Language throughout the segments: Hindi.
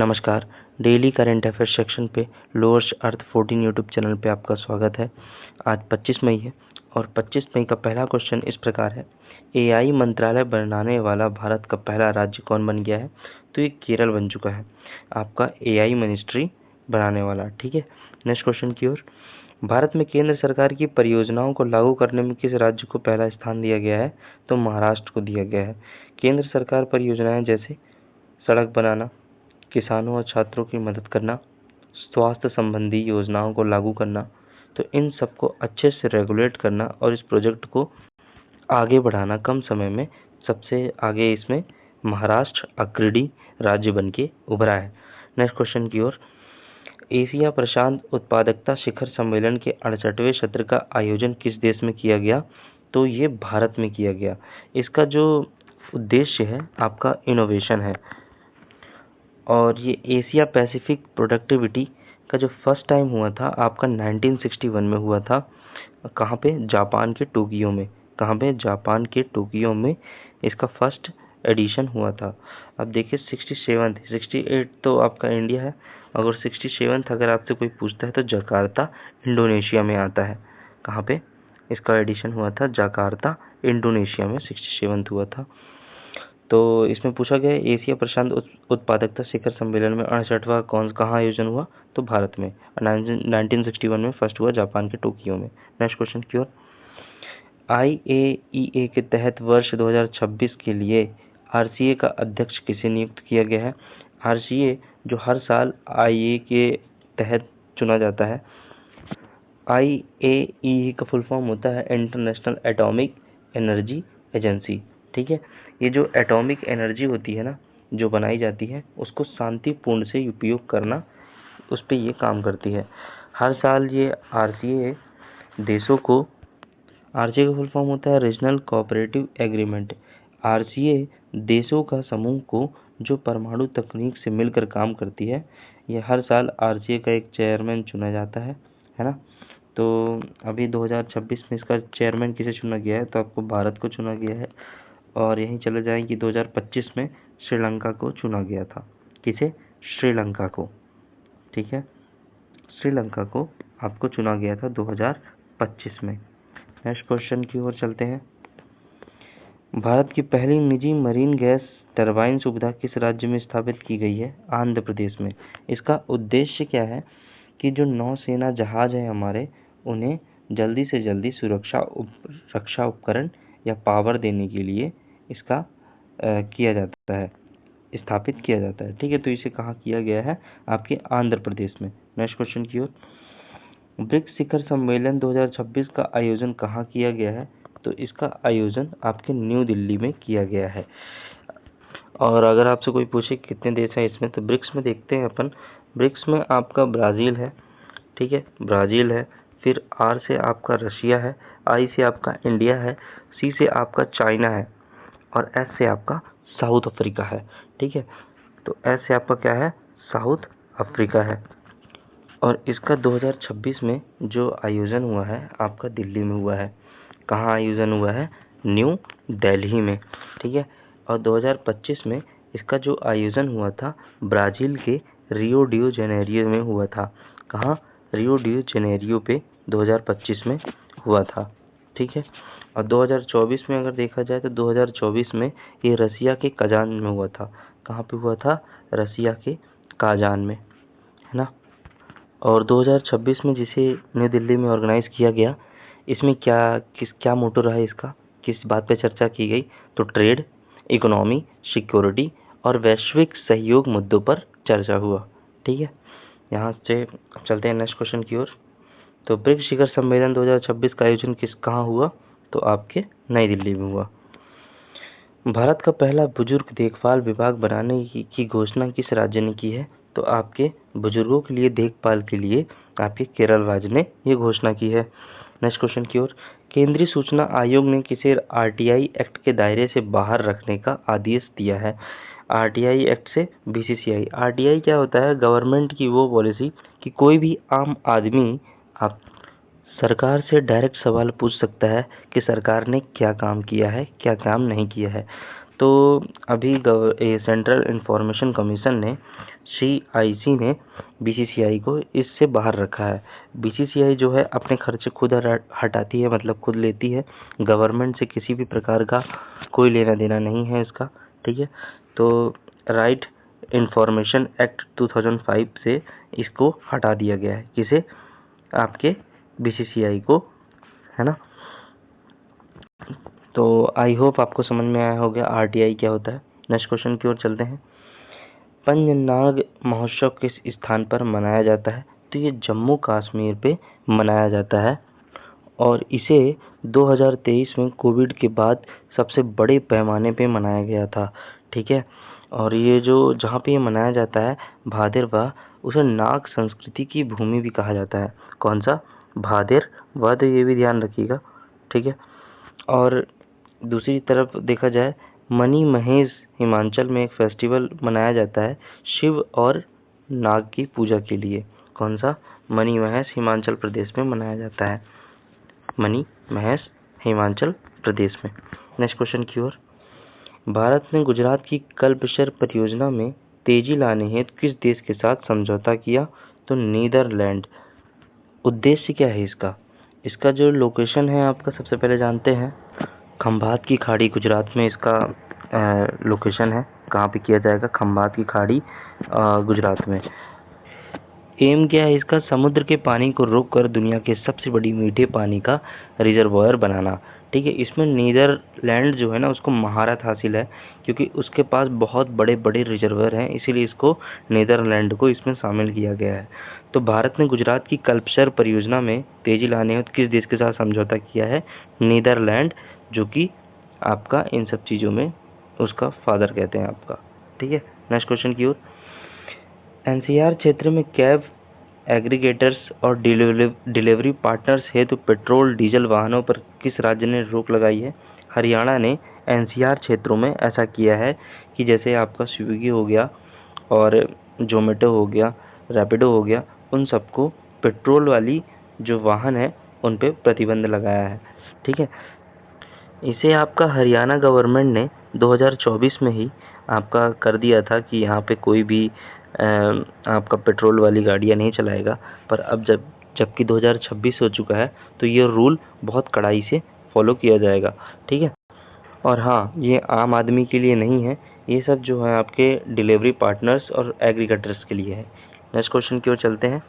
नमस्कार। डेली करंट अफेयर्स सेक्शन पे लोअर्स अर्थ 14 यूट्यूब चैनल पे आपका स्वागत है। आज 25 मई है और 25 मई का पहला क्वेश्चन इस प्रकार है, एआई मंत्रालय बनाने वाला भारत का पहला राज्य कौन बन गया है? तो ये केरल बन चुका है आपका एआई मिनिस्ट्री बनाने वाला। ठीक है, नेक्स्ट क्वेश्चन की ओर। भारत में केंद्र सरकार की परियोजनाओं को लागू करने में किस राज्य को पहला स्थान दिया गया है? तो महाराष्ट्र को दिया गया है। केंद्र सरकार परियोजनाएं जैसे सड़क बनाना, किसानों और छात्रों की मदद करना, स्वास्थ्य संबंधी योजनाओं को लागू करना, तो इन सबको अच्छे से रेगुलेट करना और इस प्रोजेक्ट को आगे बढ़ाना कम समय में सबसे आगे इसमें महाराष्ट्र अग्रणी राज्य बन के उभरा है। नेक्स्ट क्वेश्चन की ओर। एशिया प्रशांत उत्पादकता शिखर सम्मेलन के 68वें सत्र का आयोजन किस देश में किया गया? तो ये भारत में किया गया। इसका जो उद्देश्य है आपका इनोवेशन है और ये एशिया पैसिफिक प्रोडक्टिविटी का जो फर्स्ट टाइम हुआ था आपका 1961 में हुआ था। कहाँ पे? जापान के टोक्यो में। कहाँ पे? जापान के टोक्यो में इसका फर्स्ट एडिशन हुआ था। अब देखिए 67 68 तो आपका इंडिया है, अगर 67 अगर आपसे कोई पूछता है तो जकार्ता इंडोनेशिया में आता है। कहाँ पे इसका एडिशन हुआ था? जकार्ता इंडोनेशिया में 67 हुआ था। तो इसमें पूछा गया एशिया प्रशांत उत्पादकता शिखर सम्मेलन में 68वां कहाँ आयोजन हुआ? तो भारत में। 1961 में फर्स्ट हुआ जापान के टोक्यो में। नेक्स्ट क्वेश्चन की ओर। IAEA के तहत वर्ष 2026 के लिए RCA का अध्यक्ष किसे नियुक्त किया गया है? RCA जो हर साल IA के तहत चुना जाता है। IAEA का फुल फॉर्म होता है इंटरनेशनल एटॉमिक एनर्जी एजेंसी। ठीक है, ये जो एटॉमिक एनर्जी होती है ना, जो बनाई जाती है, उसको शांतिपूर्ण से उपयोग करना, उस पर ये काम करती है। हर साल ये RCA देशों को, RCA का फुल फॉर्म होता है रीजनल कोऑपरेटिव एग्रीमेंट। RCA देशों का समूह को जो परमाणु तकनीक से मिलकर काम करती है, ये हर साल RCA का एक चेयरमैन चुना जाता है ना। तो अभी 2026 में इसका चेयरमैन किसे चुना गया है? तो आपको भारत को चुना गया है। और यहीं चले जाएं कि 2025 में श्रीलंका को चुना गया था। किसे? श्रीलंका को। ठीक है, श्रीलंका को आपको चुना गया था 2025 में। नेक्स्ट क्वेश्चन की ओर चलते हैं। भारत की पहली निजी मरीन गैस टरबाइन सुविधा किस राज्य में स्थापित की गई है? आंध्र प्रदेश में। इसका उद्देश्य क्या है कि जो नौसेना जहाज है हमारे, उन्हें जल्दी से जल्दी रक्षा उपकरण या पावर देने के लिए इसका किया जाता है, स्थापित किया जाता है। ठीक है, तो इसे कहाँ किया गया है? आपके आंध्र प्रदेश में। नेक्स्ट क्वेश्चन की ओर। ब्रिक्स शिखर सम्मेलन 2026 का आयोजन कहाँ किया गया है? तो इसका आयोजन आपके न्यू दिल्ली में किया गया है। और अगर आपसे कोई पूछे कितने देश हैं इसमें, तो ब्रिक्स में देखते हैं अपन। ब्रिक्स में आपका ब्राज़ील है। ठीक है, ब्राज़ील है। फिर R से आपका रशिया है, I से आपका इंडिया है, C से आपका चाइना है और S से आपका साउथ अफ्रीका है। ठीक है, तो S से आपका क्या है? साउथ अफ्रीका है। और इसका 2026 में जो आयोजन हुआ है आपका दिल्ली में हुआ है। कहाँ आयोजन हुआ है? न्यू दिल्ली में। ठीक है, और 2025 में इसका जो आयोजन हुआ था ब्राज़ील के रियो डी जेनेरियो में हुआ था। कहाँ? रियो डी जेनेरियो पे 2025 में हुआ था। ठीक है, और 2024 में अगर देखा जाए तो 2024 में ये रसिया के कजान में हुआ था। कहाँ पे हुआ था? रसिया के काजान में, है ना। और 2026 में जिसे न्यू दिल्ली में ऑर्गेनाइज किया गया, इसमें क्या मोटो रहा इसका? किस बात पे चर्चा की गई? तो ट्रेड, इकोनॉमी, सिक्योरिटी और वैश्विक सहयोग मुद्दों पर चर्चा हुआ। ठीक है, यहाँ से चलते हैं नेक्स्ट क्वेश्चन की ओर। तो ब्रिक्स शिखर सम्मेलन 2026 का आयोजन कहाँ हुआ? तो आपके नई दिल्ली में हुआ। भारत का पहला बुजुर्ग देखभाल विभाग बनाने की घोषणा किस राज्य ने की है? तो आपके बुजुर्गों के लिए देखभाल के लिए आपके केरल राज्य ने ये घोषणा की है। नेक्स्ट क्वेश्चन की ओर। केंद्रीय सूचना आयोग ने किसे RTI एक्ट के दायरे से बाहर रखने का आदेश दिया है? RTI एक्ट से BCCI। RTI क्या होता है? गवर्नमेंट की वो पॉलिसी कि कोई भी आम आदमी आप सरकार से डायरेक्ट सवाल पूछ सकता है कि सरकार ने क्या काम किया है, क्या काम नहीं किया है। तो अभी सेंट्रल इंफॉर्मेशन कमीशन ने CIC ने BCCI को इससे बाहर रखा है। BCCI जो है अपने खर्चे खुद हटाती है, मतलब खुद लेती है, गवर्नमेंट से किसी भी प्रकार का कोई लेना देना नहीं है इसका, ठीक है। तो राइट इंफॉर्मेशन एक्ट 2005 से इसको हटा दिया गया है, किसे, आपके BCCI को, है ना। तो आई होप आपको समझ में आया होगा RTI क्या होता है। नेक्स्ट क्वेश्चन की ओर चलते हैं। पंजनाग महोत्सव किस स्थान पर मनाया जाता है? तो ये जम्मू कश्मीर पे मनाया जाता है और इसे 2023 में कोविड के बाद सबसे बड़े पैमाने पे मनाया गया था, ठीक है। और ये जो जहाँ पे ये मनाया जाता है भादरवा, उसे नाग संस्कृति की भूमि भी कहा जाता है। कौन सा? भादरवा, तो ये भी ध्यान रखिएगा, ठीक है। और दूसरी तरफ देखा जाए, मणि महेश हिमाचल में एक फेस्टिवल मनाया जाता है शिव और नाग की पूजा के लिए। कौन सा? मणि महेश हिमाचल प्रदेश में मनाया जाता है, मणि महेश हिमाचल प्रदेश में। नेक्स्ट क्वेश्चन की ओर। भारत ने गुजरात की कल्पसर परियोजना में तेजी लाने हेतु किस देश के साथ समझौता किया? तो नीदरलैंड। उद्देश्य क्या है इसका? इसका जो लोकेशन है आपका, सबसे पहले जानते हैं, खंभात की खाड़ी गुजरात में इसका लोकेशन है। कहाँ पे किया जाएगा? खंभात की खाड़ी गुजरात में। एम क्या है इसका? समुद्र के पानी को रोककर दुनिया के सबसे बड़ी मीठे पानी का रिजर्वायर बनाना, ठीक है। इसमें नीदरलैंड जो है ना, उसको महारत हासिल है क्योंकि उसके पास बहुत बड़े बड़े रिजर्वायर हैं, इसीलिए इसको नीदरलैंड को इसमें शामिल किया गया है। तो भारत ने गुजरात की कल्पसर परियोजना में तेजी लाने हेतु किस देश के साथ समझौता किया है? नीदरलैंड, जो कि आपका इन सब चीज़ों में उसका फादर कहते हैं आपका, ठीक है। नेक्स्ट क्वेश्चन की ओर। NCR क्षेत्र में कैब एग्रीगेटर्स और डिलीवरी पार्टनर्स हेतु पेट्रोल डीजल वाहनों पर किस राज्य ने रोक लगाई है? हरियाणा ने NCR क्षेत्रों में ऐसा किया है कि जैसे आपका स्विगी हो गया और जोमेटो हो गया, रैपिडो हो गया, उन सबको पेट्रोल वाली जो वाहन है उन पे प्रतिबंध लगाया है, ठीक है। इसे आपका हरियाणा गवर्नमेंट ने 2024 में ही आपका कर दिया था कि यहाँ पे कोई भी आपका पेट्रोल वाली गाड़ियाँ नहीं चलाएगा, पर अब जबकि 2026 हो चुका है तो ये रूल बहुत कड़ाई से फॉलो किया जाएगा, ठीक है। और हाँ, ये आम आदमी के लिए नहीं है, ये सब जो है आपके डिलीवरी पार्टनर्स और एग्रीगेटर्स के लिए है। नेक्स्ट क्वेश्चन की ओर चलते हैं।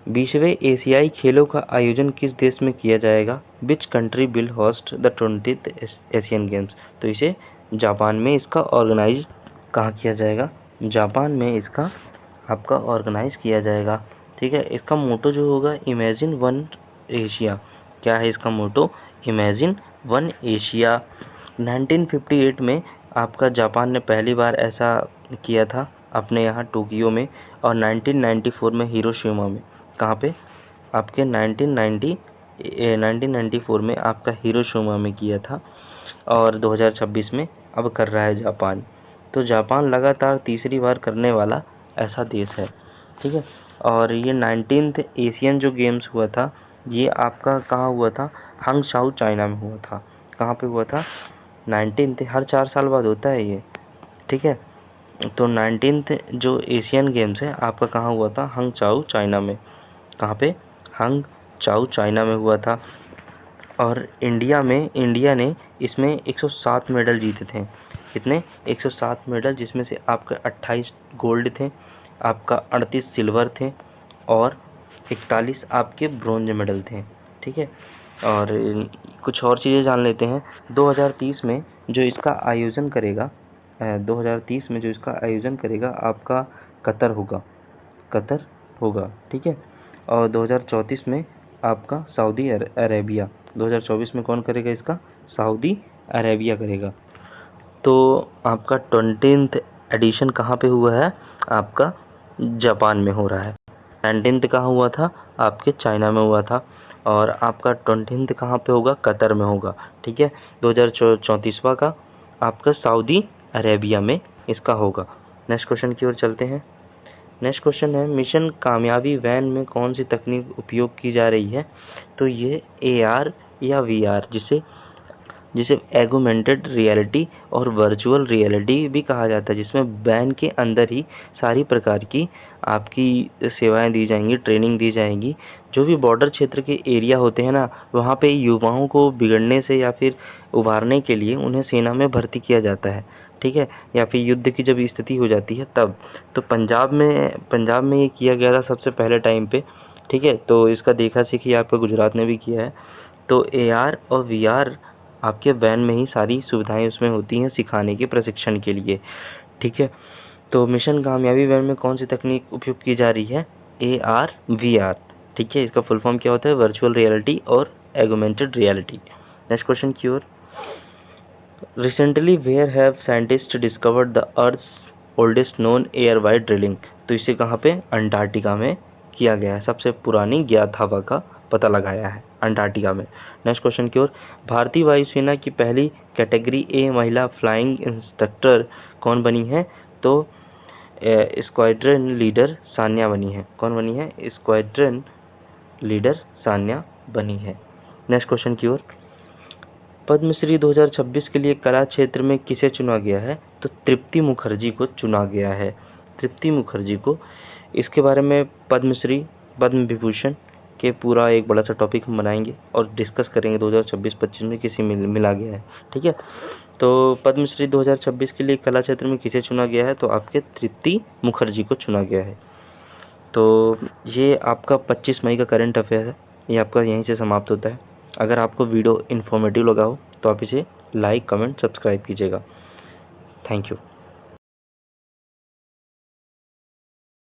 20वें एशियाई खेलों का आयोजन किस देश में किया जाएगा? Which country will host the 20th Asian games? तो इसे जापान में इसका ऑर्गेनाइज कहाँ किया जाएगा? जापान में इसका आपका ऑर्गेनाइज किया जाएगा, ठीक है। इसका मोटो जो होगा, इमेजिन वन एशिया। क्या है इसका मोटो? Imagine one Asia. 1958 में आपका जापान ने पहली बार ऐसा किया था अपने यहाँ टोक्यो में, और 1994 में हिरोशिमा में। कहाँ पे? आपके 1994 में आपका हिरोशिमा में किया था, और 2026 में अब कर रहा है जापान। तो जापान लगातार तीसरी बार करने वाला ऐसा देश है, ठीक है। और ये 19th एशियन जो गेम्स हुआ था, ये आपका कहाँ हुआ था? हंगशाऊ चाइना में हुआ था। कहाँ पे हुआ था? 19th, हर 4 साल बाद होता है ये, ठीक है। तो 19th जो एशियन गेम्स है आपका कहाँ हुआ था? हंगचाऊ चाइना में। कहाँ पे? हंगचाऊ चाइना में हुआ था। और इंडिया ने इसमें 107 मेडल जीते थे। कितने? 107 मेडल, जिसमें से आपका 28 गोल्ड थे, आपका 38 सिल्वर थे और 41 आपके ब्रोंज मेडल थे, ठीक है। और कुछ और चीज़ें जान लेते हैं। 2030 में जो इसका आयोजन करेगा 2030 में जो इसका आयोजन करेगा आपका कतर होगा, ठीक है। और 2034 में आपका सऊदी अरेबिया। 2024 में कौन करेगा इसका? सऊदी अरेबिया करेगा। तो आपका 20th एडिशन कहाँ पे हुआ है? आपका जापान में हो रहा है। 19th कहाँ हुआ था? आपके चाइना में हुआ था। और आपका 20th कहाँ पे होगा? कतर में होगा, ठीक है। 2034वां का आपका सऊदी अरेबिया में इसका होगा। नेक्स्ट क्वेश्चन की ओर चलते हैं। नेक्स्ट क्वेश्चन है, मिशन कामयाबी वैन में कौन सी तकनीक उपयोग की जा रही है? तो ये AR या VR, जिसे जिसे एगमेंटेड रियलिटी और वर्चुअल रियलिटी भी कहा जाता है, जिसमें वैन के अंदर ही सारी प्रकार की आपकी सेवाएं दी जाएंगी, ट्रेनिंग दी जाएगी। जो भी बॉर्डर क्षेत्र के एरिया होते हैं ना, वहाँ पे युवाओं को बिगड़ने से या फिर उभारने के लिए उन्हें सेना में भर्ती किया जाता है, ठीक है, या फिर युद्ध की जब स्थिति हो जाती है तब। तो पंजाब में ये किया गया था सबसे पहले टाइम पे, ठीक है। तो इसका देखा सीखी आपका गुजरात ने भी किया है। तो AR और VR आपके वैन में ही सारी सुविधाएं उसमें होती हैं सिखाने के प्रशिक्षण के लिए, ठीक है। तो मिशन कामयाबी वैन में कौन सी तकनीक उपयोग की जा रही है? AR VR, ठीक है। इसका फुल फॉर्म क्या होता है? वर्चुअल रियलिटी और एगमेंटेड रियलिटी। नेक्स्ट क्वेश्चन की ओर। Recently where have scientist discovered the earth's oldest known air wide drilling. तो इसे कहाँ पे? अंटार्कटिका में किया गया है। सबसे पुरानी ज्ञात हवा का पता लगाया है अंटार्कटिका में। नेक्स्ट क्वेश्चन की ओर। भारतीय वायुसेना की पहली कैटेगरी ए महिला फ्लाइंग इंस्ट्रक्टर कौन बनी है? तो स्क्वाड्रन लीडर सान्या बनी है। कौन बनी है? स्क्वाड्रन लीडर सान्या बनी है। नेक्स्ट क्वेश्चन की ओर। पद्मश्री 2026 के लिए कला क्षेत्र में किसे चुना गया है? तो तृप्ति मुखर्जी को चुना गया है, तृप्ति मुखर्जी को। इसके बारे में पद्मश्री, पद्म विभूषण के पूरा एक बड़ा सा टॉपिक हम बनाएंगे और डिस्कस करेंगे 2026-25 में किसे मिला गया है, ठीक है। तो पद्मश्री 2026 के लिए कला क्षेत्र में किसे चुना गया है? तो आपके तृप्ति मुखर्जी को चुना गया है। तो ये आपका 25 मई का करंट अफेयर है, ये आपका यहीं से समाप्त होता है। अगर आपको वीडियो इन्फॉर्मेटिव लगा हो तो आप इसे लाइक, कमेंट, सब्सक्राइब कीजिएगा। Thank you.